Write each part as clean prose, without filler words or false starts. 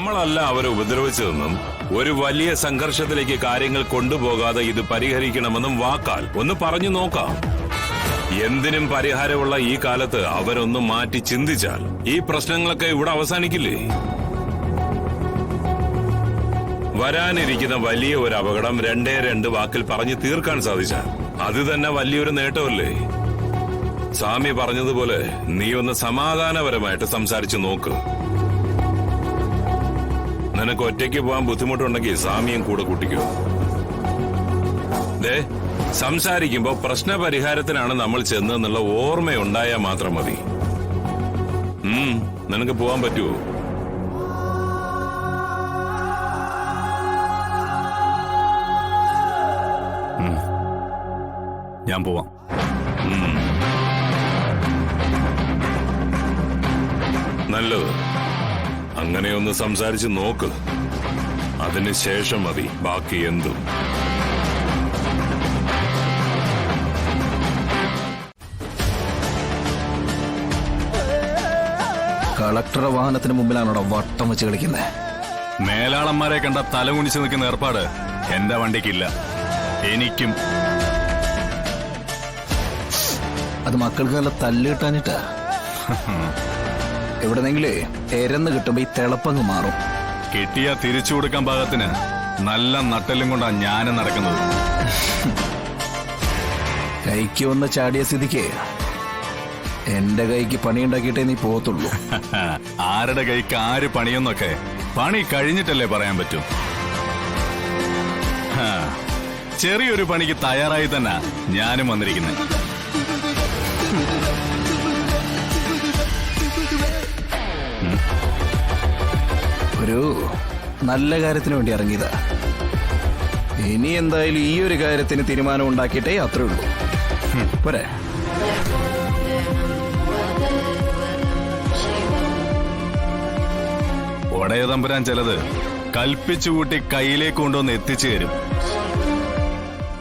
നമ്മളല്ല അവരെ ഉപദ്രവിച്ചതെന്നും ഒരു വലിയ സംഘർഷത്തിലേക്ക് കാര്യങ്ങൾ കൊണ്ടുപോകാതെ ഇത് പരിഹരിക്കണമെന്നും വാക്കാൽ ഒന്ന് പറഞ്ഞു നോക്കാം. എന്തിനും പരിഹാരമുള്ള ഈ കാലത്ത് അവരൊന്ന് മാറ്റി ചിന്തിച്ചാൽ ഈ പ്രശ്നങ്ങളൊക്കെ ഇവിടെ അവസാനിക്കില്ലേ? വരാനിരിക്കുന്ന വലിയ ഒരു അപകടം രണ്ട് വാക്കിൽ പറഞ്ഞു തീർക്കാൻ സാധിച്ചാൽ അത് തന്നെ വലിയൊരു നേട്ടമല്ലേ? സ്വാമി പറഞ്ഞതുപോലെ നീ ഒന്ന് സമാധാനപരമായിട്ട് സംസാരിച്ചു നോക്ക്. നിനക്ക് ഒറ്റയ്ക്ക് പോകാൻ ബുദ്ധിമുട്ടുണ്ടെങ്കിൽ സ്വാമിയും കൂടെ കൂട്ടിക്കോ. ദേ, സംസാരിക്കുമ്പോ പ്രശ്നപരിഹാരത്തിനാണ് നമ്മൾ ചെന്നെന്നുള്ള ഓർമ്മയുണ്ടായാൽ മാത്രം മതി. നിനക്ക് പോവാൻ പറ്റുമോ? ഞാൻ പോവാം. നല്ലത്. അങ്ങനെയൊന്ന് സംസാരിച്ച് നോക്ക്. അതിനുശേഷം മതി ബാക്കി എന്തും. കളക്ടറുടെ വാഹനത്തിന് മുമ്പിലാണോ വട്ടം വെച്ച് കളിക്കുന്നത്? മേലാളന്മാരെ കണ്ട തലകുനിച്ച് നിൽക്കുന്ന ഏർപ്പാട് എന്റെ വണ്ടിക്കില്ല. എനിക്കും. അത് മക്കൾക്ക് നല്ല തല്ല് കിട്ടാനിട്ടാ. എവിടെന്നെങ്കിലേ എരന്ന് കിട്ടുമ്പോ ഈ തിളപ്പങ്ങ് മാറും. കിട്ടിയ തിരിച്ചു കൊടുക്കാൻ പാകത്തിന് നല്ല നട്ടെല്ലും കൊണ്ടാ ഞാനും നടക്കുന്നത്. കൈക്ക് വന്ന് ചാടിയ സ്ഥിതിക്ക് എന്റെ കൈക്ക് പണിയുണ്ടാക്കിയിട്ടേ നീ പോകത്തുള്ളൂ. ആരുടെ കൈക്ക് ആര് പണിയെന്നൊക്കെ പണി കഴിഞ്ഞിട്ടല്ലേ പറയാൻ പറ്റൂ. ചെറിയൊരു പണിക്ക് തയ്യാറായി തന്നെ ഞാനും വന്നിരിക്കുന്നത്. ഒരു നല്ല കാര്യത്തിന് വേണ്ടി ഇറങ്ങിയതാ. ഇനി എന്തായാലും ഈ ഒരു കാര്യത്തിന് തീരുമാനം ഉണ്ടാക്കിയിട്ടേ അത്രേ ഉള്ളൂ. പോരെ? ഒടയ തമ്പുരാൻ ചിലത് കൽപ്പിച്ചുകൂട്ടി കയ്യിലേക്ക് കൊണ്ടുവന്ന് എത്തിച്ചു തരും.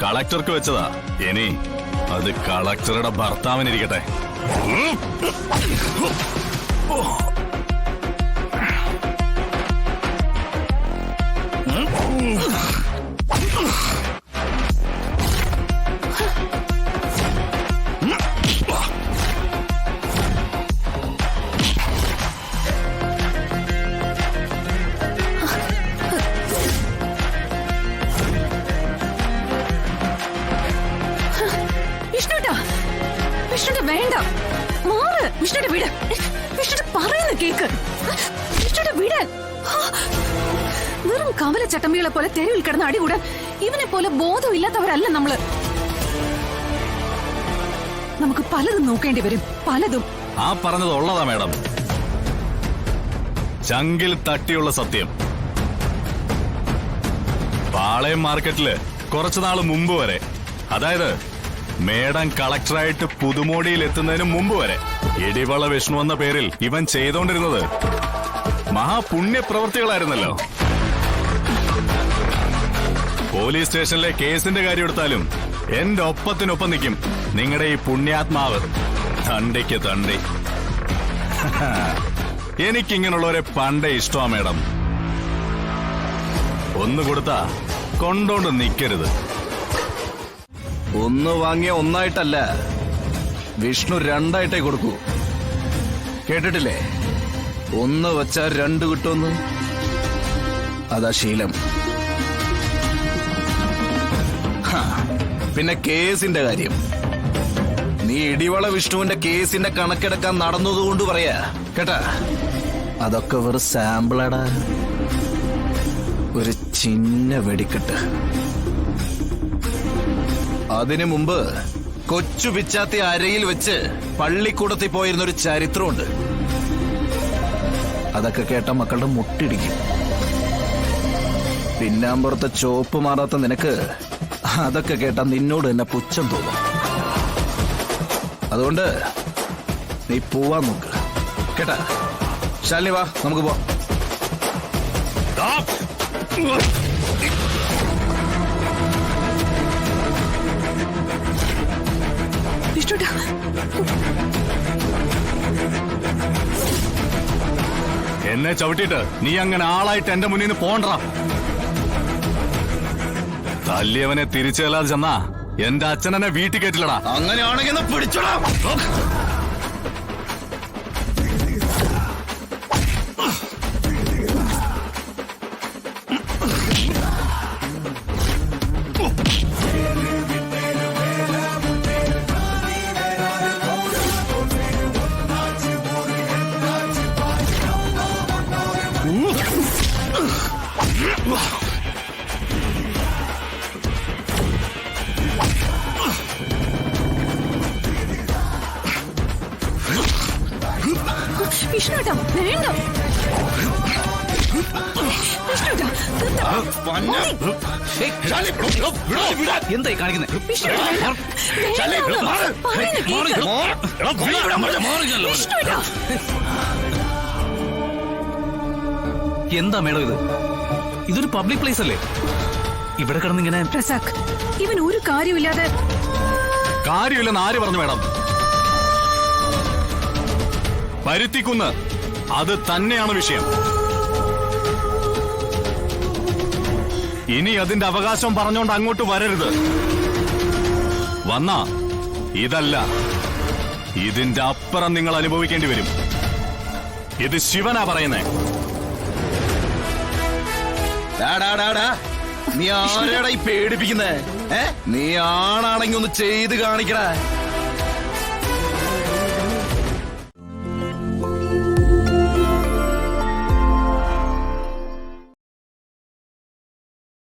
കളക്ടർക്ക് വെച്ചതാ, ഇനി അത് കളക്ടറുടെ ഭർത്താവിനിരിക്കട്ടെ. വേണ്ട, മാറ്. വിഷ്ണുടെ വീട്, വിഷ്ണുടെ പറയുന്ന കേക്ക്. വിഷ്ണുടെ വീട്. വെറും കവല ചട്ടമ്പികളെ പോലെ തെരുവിൽ കിടന്ന് അടികൂടാൻ ഇവനെ പോലെ ബോധമില്ലാത്തവരല്ല നമ്മള്. നമുക്ക് പലതും നോക്കേണ്ടി വരും, പലതും. ആ പറഞ്ഞത് ഉള്ളതാ മേഡം. ചങ്കിൽ തട്ടിയുള്ള സത്യം. പാളയം മാർക്കറ്റില് കുറച്ചുനാള് മുമ്പ് വരെ, അതായത് മേഡം കളക്ടറായിട്ട് പുതുമോടിയിൽ എത്തുന്നതിന് മുമ്പ് വരെ, ഇടിവള വിഷ്ണു എന്ന പേരിൽ ഇവൻ ചെയ്തോണ്ടിരുന്നത് മഹാപുണ്യ പ്രവൃത്തികളായിരുന്നല്ലോ. പോലീസ് സ്റ്റേഷനിലെ കേസിന്റെ കാര്യം എടുത്താലും എന്റെ ഒപ്പത്തിനൊപ്പം നിൽക്കും നിങ്ങളുടെ ഈ പുണ്യാത്മാവ്. തണ്ടിക്ക് തണ്ടി. എനിക്കിങ്ങനുള്ളവരെ പണ്ടേ ഇഷ്ടമാ മേഡം. ഒന്ന് കൊടുത്താ കൊണ്ടോണ്ട് നിൽക്കരുത്. ഒന്ന് വാങ്ങിയ ഒന്നായിട്ടല്ല, വിഷ്ണു രണ്ടായിട്ടേ കൊടുക്കൂ. കേട്ടിട്ടില്ലേ? ഒന്ന് വച്ചാൽ രണ്ട് കിട്ടുമെന്ന്. അതാ ശീലം. പിന്നെ കേസിന്റെ കാര്യം, നീ ഇടിവള വിഷ്ണുവിന്റെ കേസിന്റെ കണക്കെടുക്കാൻ നടന്നതുകൊണ്ട് പറയാ കേട്ടാ. അതൊക്കെ വെറും സാമ്പിളാടാ, ഒരു ചിന്ന വെടിക്കെട്ട്. അതിനു മുമ്പ് കൊച്ചു പിച്ചാത്തി അരയിൽ വെച്ച് പള്ളിക്കൂടത്തിൽ പോയിരുന്ന ഒരു ചരിത്രമുണ്ട്. അതൊക്കെ കേട്ട മക്കളുടെ മുട്ടിടിക്കും. പിന്നാമ്പുറത്തെ ചോപ്പ് മാറാത്ത നിനക്ക് അതൊക്കെ കേട്ടാ നിന്നോട് തന്നെ പുച്ഛം തോന്നും. അതുകൊണ്ട് നീ പോവാൻ നോക്ക് കേട്ടാ. ശാലിനി വാ, നമുക്ക് പോവാം. എന്നെ ചവിട്ടിട്ട് നീ അങ്ങനെ ആളായിട്ട് എന്റെ മുന്നിൽ നിന്ന് പോണ്ട. തല്ലിയവനെ തിരിച്ചല്ലാതെ ചെന്നാ എന്റെ അച്ഛനെന്നെ വീട്ടിൽ കയറ്റില്ലടാ. അങ്ങനെയാണെങ്കിൽ പിടിച്ചോടാ. വിഷ്ണുട്ടാ വേണ്ട. വിഷ്ണുട്ടാ എന്തായി കാണിക്കുന്നത്? എന്താ മേഡം ഇത്? ഇതൊരു പബ്ലിക് പ്ലേസ് അല്ലേ? ഇവിടെ കിടന്നിങ്ങനെ പ്രസാദ്, ഇവൻ ഒരു കാര്യമില്ലാതെ. കാര്യമില്ലെന്ന് ആര് പറഞ്ഞു മേഡം? പരുത്തിക്കുന്ന് അത് തന്നെയാണ് വിഷയം. ഇനി അതിന്റെ അവകാശം പറഞ്ഞോണ്ട് അങ്ങോട്ട് വരരുത്. വന്നാ ഇതല്ല, ഇതിന്റെ അപ്പുറം നിങ്ങൾ അനുഭവിക്കേണ്ടി വരും. ഇത് ശിവനാ പറയുന്നേ. നീ ആരെടാ ഈ പേടിപ്പിക്കുന്നേ? നീ ആണാണെങ്കി ഒന്ന് ചെയ്ത് കാണിക്കടാ.